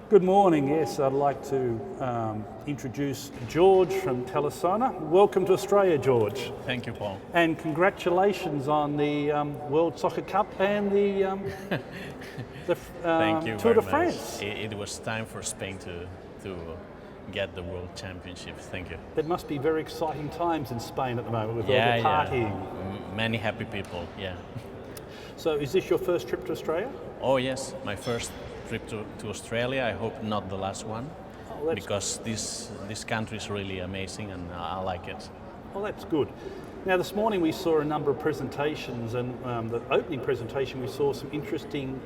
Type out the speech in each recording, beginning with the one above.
Good morning. Yes, I'd like to introduce Georg from TeliaSonera. Welcome to Australia, Georg. Thank you, Paul. And congratulations on the World Soccer Cup and the Thank you Tour very de France. It was time for Spain to get the World Championship. Thank you. It must be very exciting times in Spain at the moment with all the partying. Many happy people, yeah. So is this your first trip to Australia? Oh yes, my first trip to Australia. I hope not the last one, because this country is really amazing and I like it. Well, that's good. Now this morning we saw a number of presentations, and the opening presentation we saw some interesting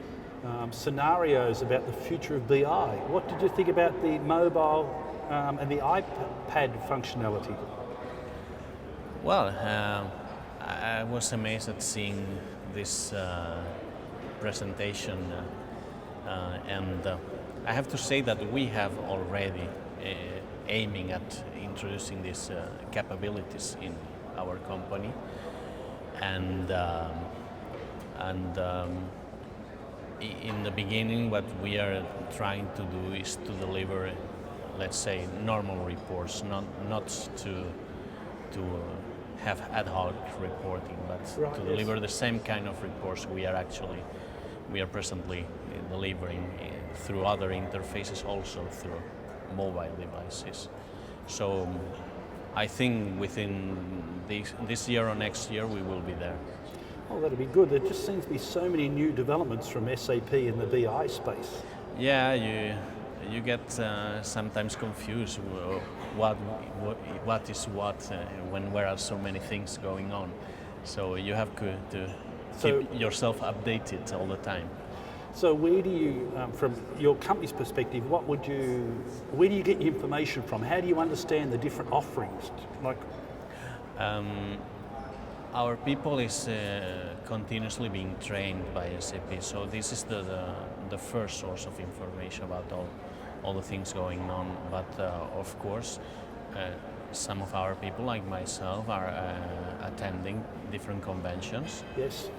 scenarios about the future of BI. What did you think about the mobile and the iPad functionality? Well, I was amazed at seeing this presentation, and I have to say that we have already aiming at introducing these capabilities in our company, and in the beginning what we are trying to do is to deliver, let's say, normal reports, not to have ad hoc reporting, but to deliver the same kind of reports we are presently delivering through other interfaces, also through mobile devices. So I think within this year or next year we will be there. Oh, that'll be good. There just seems to be so many new developments from SAP in the BI space. Yeah, you get sometimes confused what is what when there are so many things going on. So you have to keep yourself updated all the time. So where do you, from your company's perspective, where do you get your information from? How do you understand the different offerings? Our people is continuously being trained by SAP, so this is the first source of information about all the things going on. But of course, some of our people, like myself, are attending different conventions. Yes.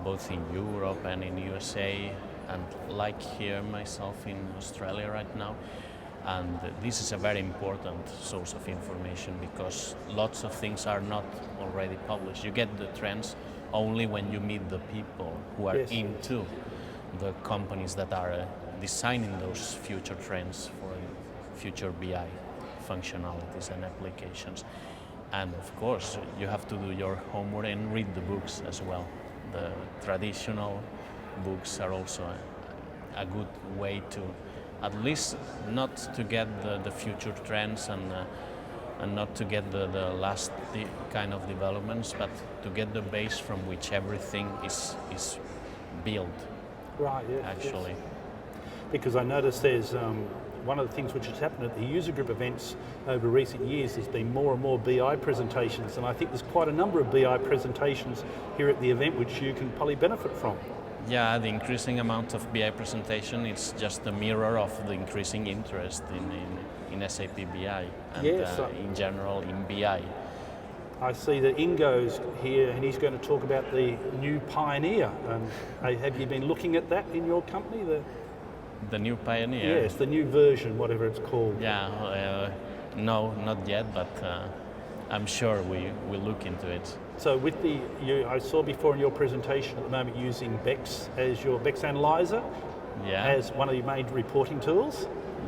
Both in Europe and in USA, and like here myself in Australia right now. And this is a very important source of information because lots of things are not already published. You get the trends only when you meet the people who are into the companies that are designing those future trends for future BI functionalities and applications. And of course, you have to do your homework and read the books as well. The traditional books are also a good way to, at least not to get the future trends and not to get the last kind of developments, but to get the base from which everything is built. Right, yeah. Actually. Yes. Because I noticed there's one of the things which has happened at the user group events over recent years, there's been more and more BI presentations, and I think there's quite a number of BI presentations here at the event which you can probably benefit from. Yeah, the increasing amount of BI presentation, it's just a mirror of the increasing interest in SAP BI and in general in BI. I see that Ingo's here and he's going to talk about the new Pioneer. Have you been looking at that in your company? The new Pioneer? Yes, the new version, whatever it's called. Yeah, no, not yet, but I'm sure we will look into it. So with I saw before in your presentation at the moment using BEX as your BEX Analyzer as one of your main reporting tools.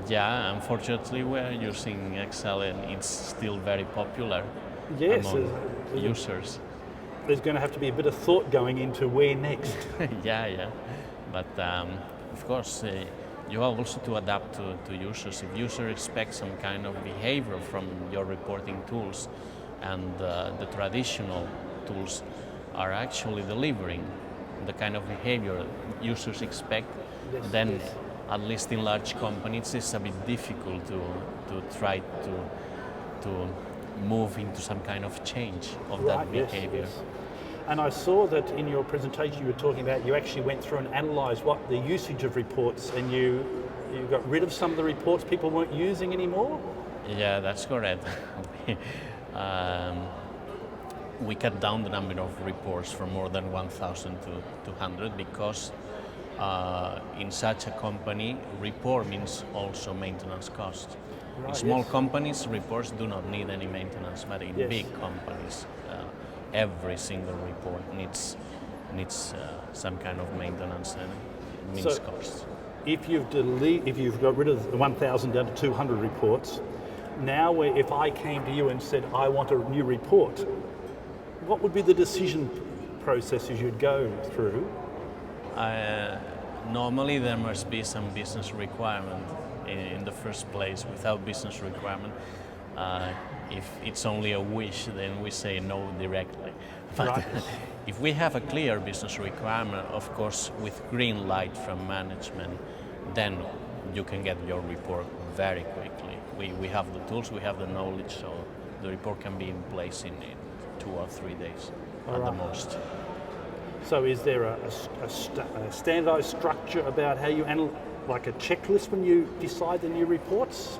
Yeah, unfortunately we're using Excel and it's still very popular among users. There's going to have to be a bit of thought going into where next. Yeah, but of course you have also to adapt to users. If user expects some kind of behavior from your reporting tools, and the traditional tools are actually delivering the kind of behavior users expect, then at least in large companies it's a bit difficult to try to move into some kind of change of that behavior. Yes. And I saw that in your presentation you were talking about you actually went through and analysed what the usage of reports, and you got rid of some of the reports people weren't using anymore? Yeah, that's correct. We cut down the number of reports from more than 1,000 to 200 because in such a company, report means also maintenance cost. Right, In small yes. companies, reports do not need any maintenance, but in Yes. big companies, every single report needs some kind of maintenance and it means So- costs. If you've got rid of the 1,000 down to 200 reports, now if I came to you and said I want a new report, what would be the decision processes you'd go through? Normally there must be some business requirement in the first place. Without business requirement, if it's only a wish, then we say no directly. But Right. if we have a clear business requirement, of course, with green light from management, then you can get your report very quickly. We have the tools, we have the knowledge, so the report can be in place in 2 or 3 days at the most. So is there a standardised structure about how you handle, like a checklist when you decide the new reports?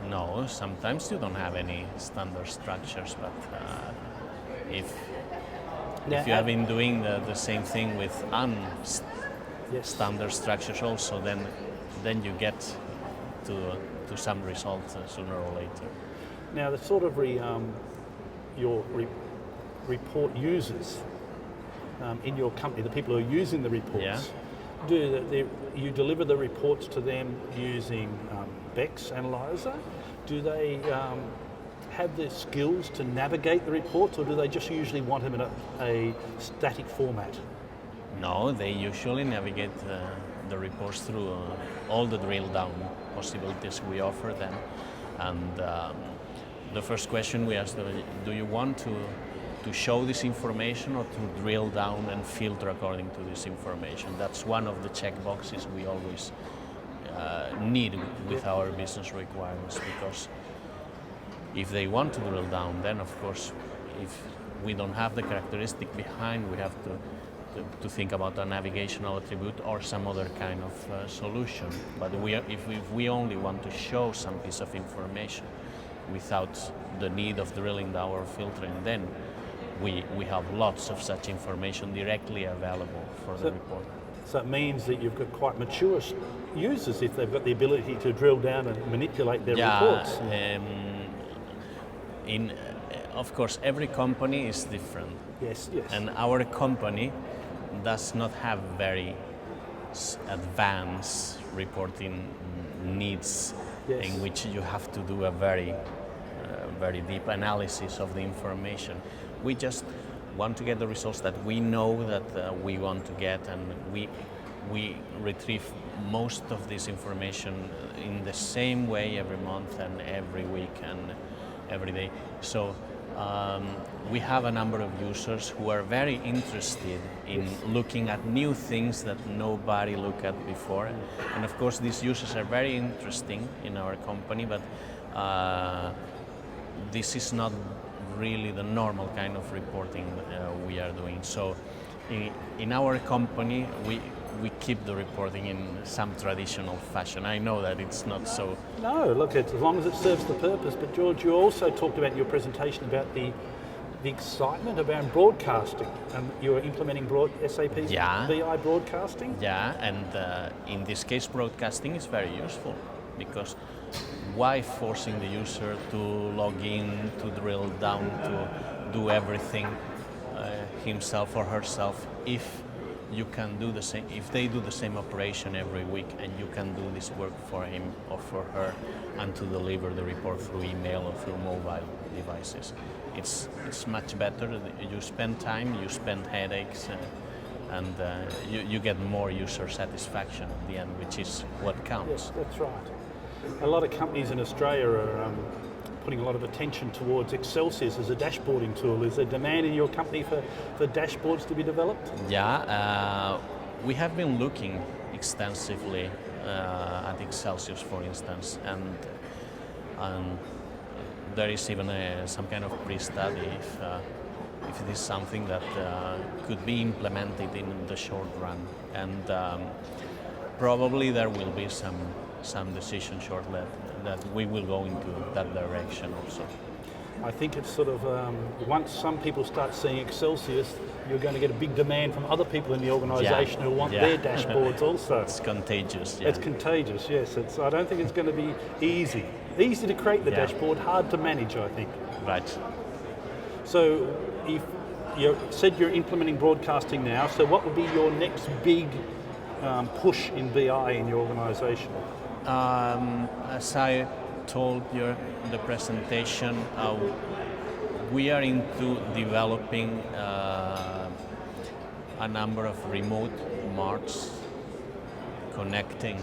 No, sometimes you don't have any standard structures, but if you have been doing the same thing with standard structures also, then you get to some result sooner or later. Now, the sort of report users in your company, the people who are using the reports, you deliver the reports to them using Beck's analyzer? Do they have the skills to navigate the reports, or do they just usually want them in a static format? No, they usually navigate the reports through all the drill down possibilities we offer them. And the first question we ask them, do you want to show this information or to drill down and filter according to this information? That's one of the check boxes we always need with our business requirements, because if they want to drill down, then of course, if we don't have the characteristic behind, we have to think about a navigational attribute or some other kind of solution. But if we only want to show some piece of information without the need of drilling down or filtering, then we have lots of such information directly available for the report. So it means that you've got quite mature users if they've got the ability to drill down and manipulate their reports. Of course, every company is different. Yes. And our company does not have very advanced reporting needs in which you have to do a very deep analysis of the information. We just want to get the results that we know that we want to get, and we retrieve most of this information in the same way every month and every week and every day. So we have a number of users who are very interested in looking at new things that nobody looked at before. And of course, these users are very interesting in our company, but this is not really the normal kind of reporting we are doing. So in our company, we keep the reporting in some traditional fashion. I know that it's not so... No, look, as long as it serves the purpose. But George, you also talked about in your presentation about the excitement around broadcasting, and you were implementing SAP BI broadcasting? Yeah, and in this case, broadcasting is very useful, because why forcing the user to log in, to drill down, to do everything himself or herself, if you can do the same, if they do the same operation every week, and you can do this work for him or for her, and to deliver the report through email or through mobile devices. It's much better. You spend time, you spend headaches, and you get more user satisfaction at the end, which is what counts. Yes, that's right. A lot of companies in Australia are putting a lot of attention towards Excelsius as a dashboarding tool. Is there demand in your company for dashboards to be developed? Yeah, we have been looking extensively at Excelsius, for instance, and there is even some kind of pre-study if it is something that could be implemented in the short run, and probably there will be some decision shortly that we will go into that direction also. I think it's sort of, once some people start seeing Excelsius, you're going to get a big demand from other people in the organisation who want their dashboards also. It's contagious. Yeah. It's contagious, yes. I don't think it's going to be easy. Easy to create the dashboard, hard to manage, I think. Right. So if you said you're implementing broadcasting now, so what would be your next big push in BI in your organisation? As I told you in the presentation, we are into developing a number of remote marts connecting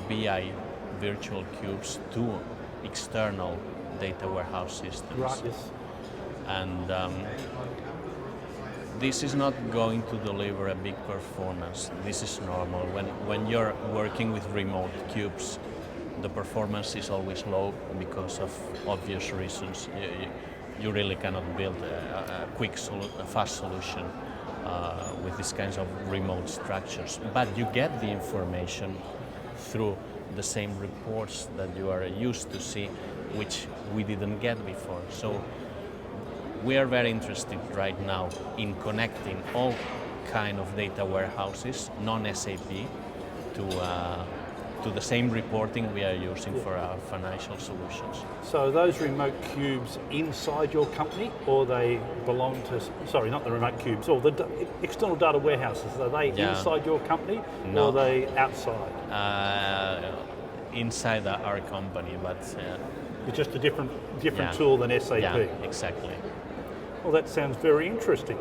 BI virtual cubes to external data warehouse systems. Right, yes. And this is not going to deliver a big performance. This is normal. When you're working with remote cubes, the performance is always low because of obvious reasons. You really cannot build a quick, fast solution with these kinds of remote structures. But you get the information through the same reports that you are used to see, which we didn't get before. So we are very interested right now in connecting all kind of data warehouses, non-SAP, to the same reporting we are using for our financial solutions. So those remote cubes inside your company, or they belong to, sorry, not the remote cubes, or the external data warehouses, are they inside your company, or are they outside? Inside our company, but... it's just a different tool than SAP? Yeah, exactly. Well, that sounds very interesting.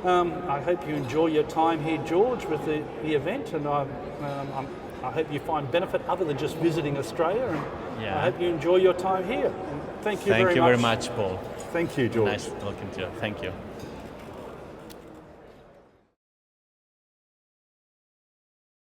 I hope you enjoy your time here, George, with the event, and I hope you find benefit other than just visiting Australia, and I hope you enjoy your time here. And thank you very much. Thank you very much, Paul. Thank you, George. Nice talking to you. Thank you.